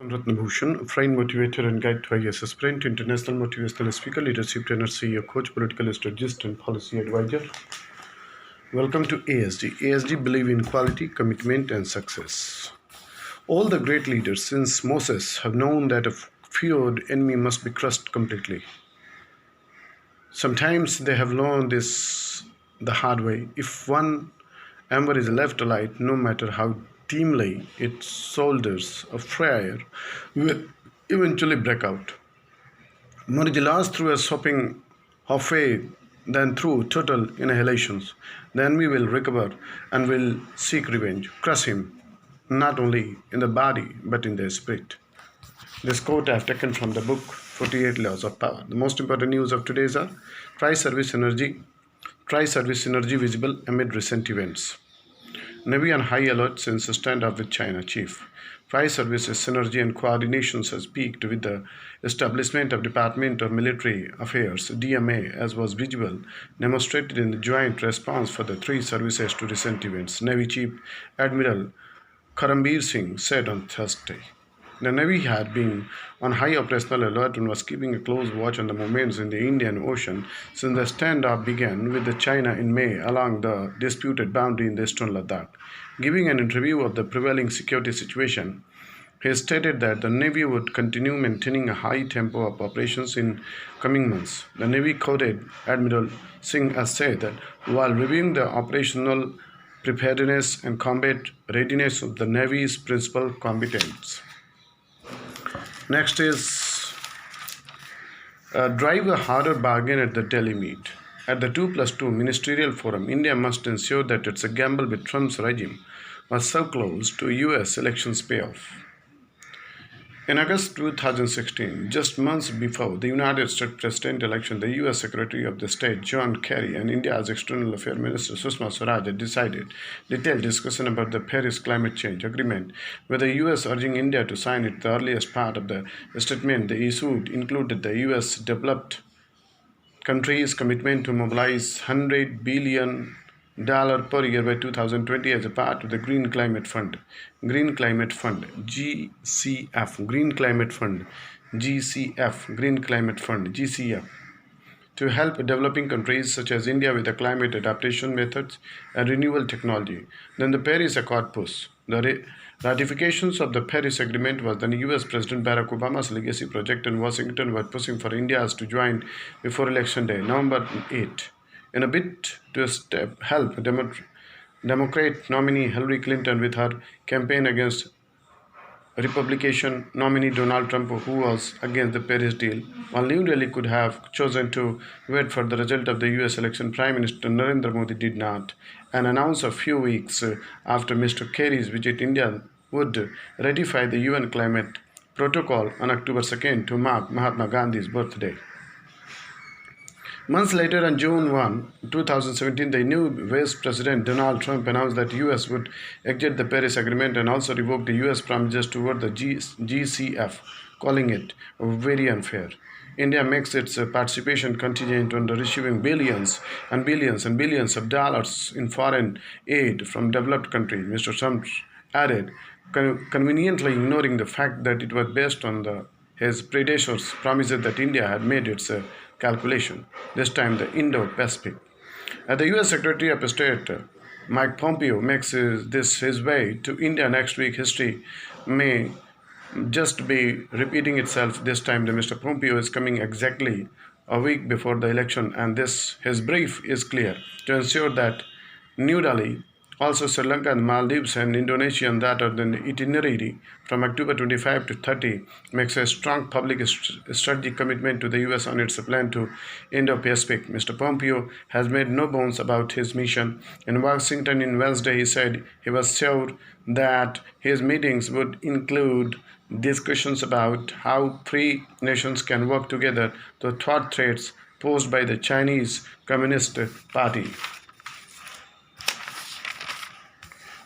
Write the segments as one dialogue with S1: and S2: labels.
S1: Ratnabhushan, friend motivator and guide to IAS aspirant, international motivational speaker, leadership trainer, CEO, coach, political strategist, and policy advisor. Welcome to ASD. ASD believe in quality, commitment, and success. All the great leaders since Moses have known that a feared enemy must be crushed completely. Sometimes they have learned this the hard way. If one ember is left alight, no matter how dimly its soldiers of fire will eventually break out. More the last through a sopping halfway than through total annihilations. The enemy will recover and will seek revenge. Crush him, not only in the body but in the spirit. This quote I have taken from the book 48 Laws of Power. The most important news of today's are Tri-Service Synergy visible amid recent events. Navy on high alert since standoff with China chief. Tri-Services synergy and coordination has peaked with the establishment of Department of Military Affairs (DMA), as was visible demonstrated in the joint response for the three services to recent events. Navy Chief Admiral Karambir Singh said on Thursday. The Navy had been on high operational alert and was keeping a close watch on the movements in the Indian Ocean since the standoff began with China in May along the disputed boundary in the eastern Ladakh. Giving an interview of the prevailing security situation, he stated that the Navy would continue maintaining a high tempo of operations in coming months. The Navy quoted Admiral Singh as said that while reviewing the operational preparedness and combat readiness of the Navy's principal combatants. Next is drive a harder bargain at the Delhi meet. At the 2+2 Ministerial Forum, India must ensure that its gamble with Trump's regime was so close to US elections payoff. In August 2016, just months before the United States president election, the US Secretary of State John Kerry and India's External Affairs Minister Sushma Swaraj had decided detailed discussion about the Paris Climate Change Agreement, with the US urging India to sign it. The earliest part of the statement they issued included the US developed countries' commitment to mobilize $100 billion per year by 2020 as a part of the Green Climate Fund GCF, to help developing countries such as India with the climate adaptation methods and renewable technology. Then the Paris Accord push. The ratifications of the Paris Agreement was the US President Barack Obama's legacy project, and Washington was pushing for India to join before Election Day, November 8. In a bid to help Democrat nominee Hillary Clinton with her campaign against Republican nominee Donald Trump, who was against the Paris deal, while New Delhi could have chosen to wait for the result of the US election, Prime Minister Narendra Modi did not, and announced a few weeks after Mr. Kerry's visit India would ratify the UN climate protocol on October 2nd to mark Mahatma Gandhi's birthday. Months later, on June 1, 2017, the new Vice President Donald Trump announced that the US would exit the Paris Agreement and also revoke the US promises toward the GCF, calling it very unfair. India makes its participation contingent on receiving billions and billions and billions of dollars in foreign aid from developed countries, Mr. Trump added, conveniently ignoring the fact that it was based on his predecessor's promises that India had made its calculation, this time the Indo-Pacific. The US Secretary of State Mike Pompeo makes his way to India next week. History may just be repeating itself. This time the Mr. Pompeo is coming exactly a week before the election, and his brief is clear: to ensure that New Delhi, also Sri Lanka and Maldives and Indonesia, and that are the itinerary from October 25 to 30, makes a strong public strategic commitment to the US on its plan to Indo-Pacific. Mr. Pompeo has made no bones about his mission. In Washington on Wednesday, he said he was sure that his meetings would include discussions about how three nations can work together to thwart threats posed by the Chinese Communist Party.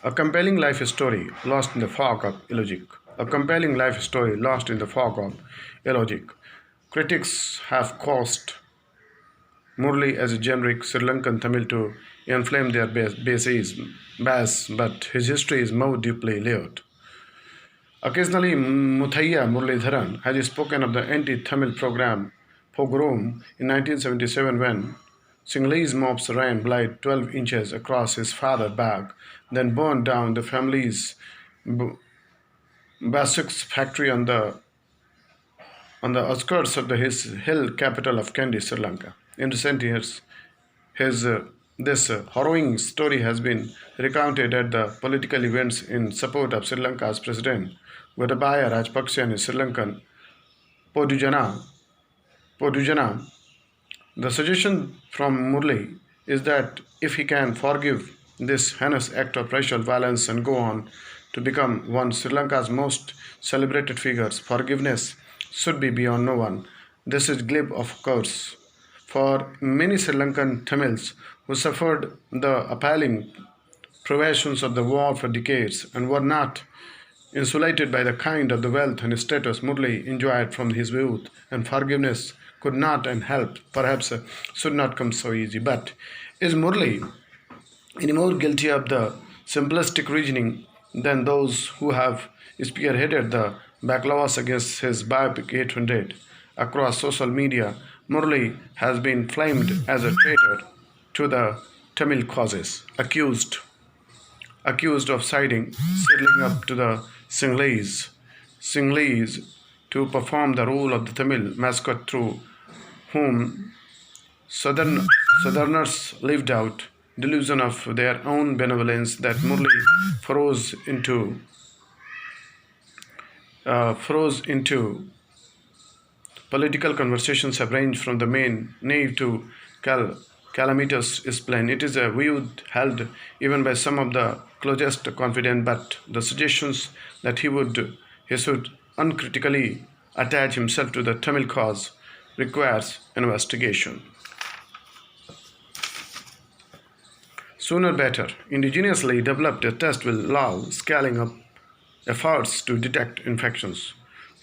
S1: A compelling life story lost in the fog of illogic. Critics have caused Murli as a generic Sri Lankan Tamil to inflame their base, but his history is more deeply layered. Occasionally, Muthaiya Muralidharan has spoken of the anti-Tamil pogrom in 1977 when Sinhalese mobs ran blood 12 inches across his father's back, then burned down the family's Basix factory on the outskirts of his hill capital of Kandy, Sri Lanka. In recent years, his this harrowing story has been recounted at the political events in support of Sri Lanka's president Gotabaya Rajapaksa and his Sri Lankan Podujana. Podujana. The suggestion from Murli is that if he can forgive this heinous act of racial violence and go on to become one of Sri Lanka's most celebrated figures, forgiveness should be beyond no one. This is glib, of course, for many Sri Lankan Tamils who suffered the appalling privations of the war for decades and were not insulated by the kind of the wealth and status Murli enjoyed from his youth, and forgiveness could not and help, perhaps should not come so easy. But is Murli any more guilty of the simplistic reasoning than those who have spearheaded the backlavas against his biopic 800? Across social media, Murli has been flamed as a traitor to the Tamil causes, accused of sidling up to the Sinhalese to perform the role of the Tamil mascot through whom Southerners lived out delusion of their own benevolence that Murli froze into political conversations have ranged from the main naive to calamitous plain. It is a view held even by some of the closest confident, but the suggestions that he should uncritically attach himself to the Tamil cause requires investigation. Sooner better, indigenously developed a test will allow scaling up efforts to detect infections.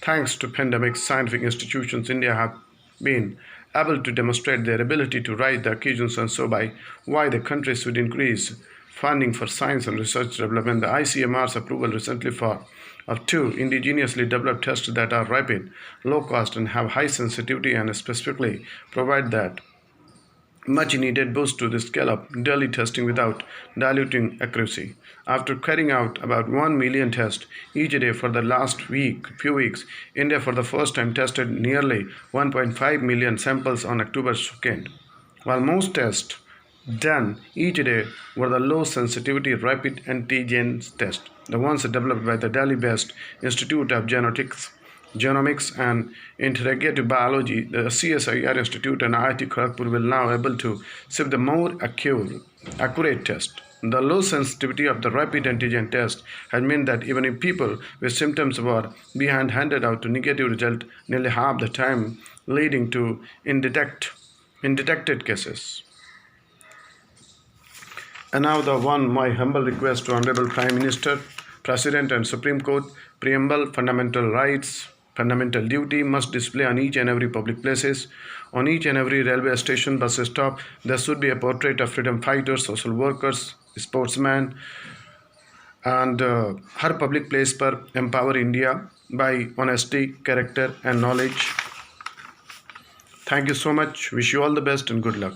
S1: Thanks to pandemics, scientific institutions, India have been able to demonstrate their ability to rise the occasions, and so by why the country should increase funding for science and research development. The ICMR's approval recently of two indigenously developed tests that are rapid, low cost, and have high sensitivity, and specifically provide that much needed boost to the scale of daily testing without diluting accuracy. After carrying out about 1 million tests each day for the last few weeks, India for the first time tested nearly 1.5 million samples on October 2nd. While most tests done each day were the low sensitivity rapid antigen tests, the ones developed by the Delhi-based Institute of Genomics and Integrative Biology, the CSE Institute and IIT Kharagpur will now able to ship the more accurate test. The low sensitivity of the rapid antigen test has meant that even if people with symptoms were behind handed out to negative result nearly half the time, leading to undetected cases. And now my humble request to Honorable Prime Minister, President and Supreme Court, preamble, fundamental rights, fundamental duty must display on each and every public places, on each and every railway station, bus stop. There should be a portrait of freedom fighters, social workers, sportsmen, and her public place per empower India by honesty, character, and knowledge. Thank you so much. Wish you all the best and good luck.